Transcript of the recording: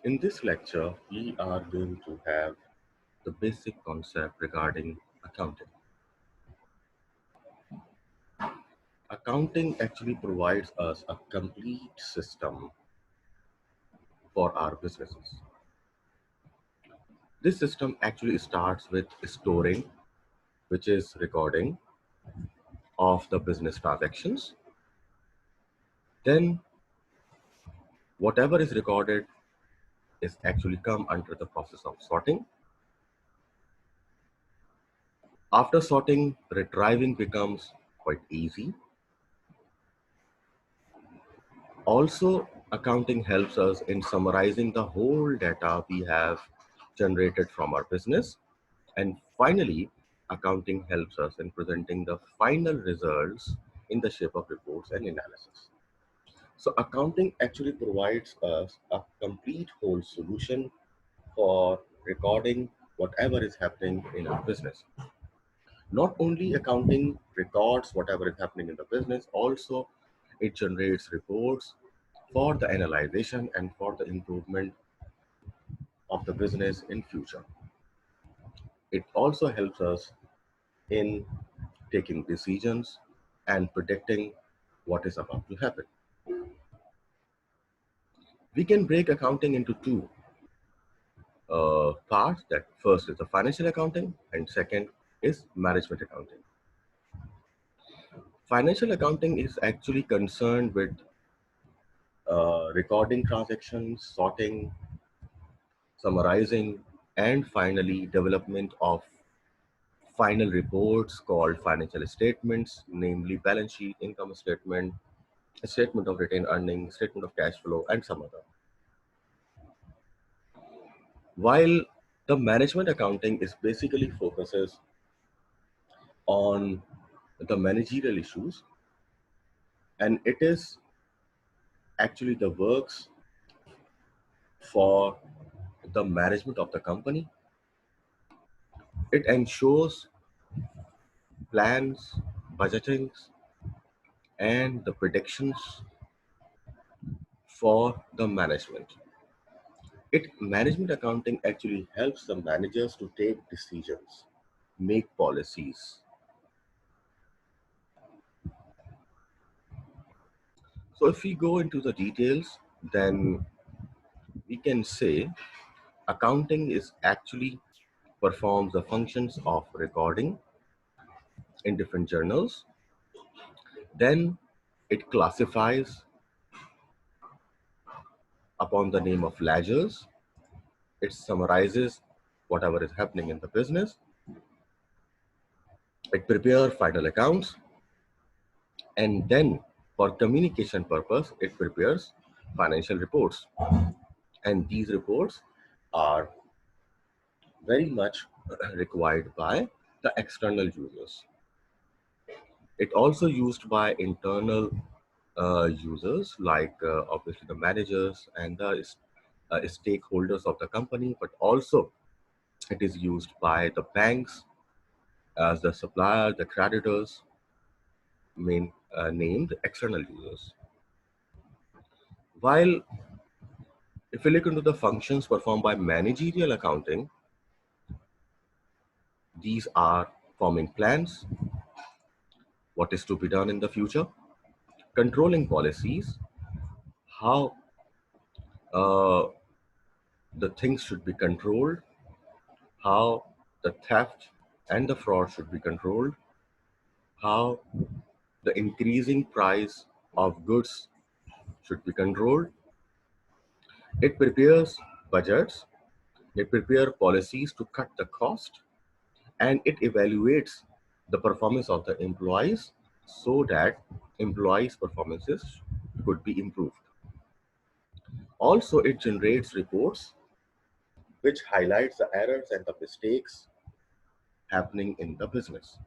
In this lecture, we are going to have the basic concept regarding accounting. Accounting actually provides us a complete system for our businesses. This system actually starts with storing, which is recording of the business transactions. Then whatever is recorded is actually come under the process of sorting. After sorting, retrieving becomes quite easy. Also, accounting helps us in summarizing the whole data we have generated from our business. And finally, accounting helps us in presenting the final results in the shape of reports and analysis. So accounting actually provides us a complete whole solution for recording whatever is happening in our business. Not only accounting records whatever is happening in the business, also it generates reports for the analyzation and for the improvement of the business in future. It also helps us in taking decisions and predicting what is about to happen. We can break accounting into two parts. That first is the financial accounting and second is management accounting. Financial accounting is actually concerned with recording transactions, sorting, summarizing, and finally development of final reports called financial statements, namely balance sheet, income statement, a statement of retained earnings, statement of cash flow, and some other. While the management accounting is basically focuses on the managerial issues, and it is actually the works for the management of the company. It ensures plans, budgetings, and the predictions for the management. Management accounting actually helps the managers to take decisions, make policies. So if we go into the details, then we can say accounting is actually performs the functions of recording in different journals. Then it classifies upon the name of ledgers. It summarizes whatever is happening in the business. It prepares final accounts, and then for communication purpose, it prepares financial reports. And these reports are very much required by the external users. It also used by internal users like obviously the managers and the stakeholders of the company, but also it is used by the banks as the supplier, the creditors, main named external users. While if we look into the functions performed by managerial accounting, these are forming plans, what is to be done in the future, controlling policies, how uh, the things should be controlled, how the theft and the fraud should be controlled, how the increasing price of goods should be controlled. It prepares budgets, it prepares policies to cut the cost, and it evaluates the performance of the employees so that employees' performances could be improved. Also, it generates reports which highlights the errors and the mistakes happening in the business.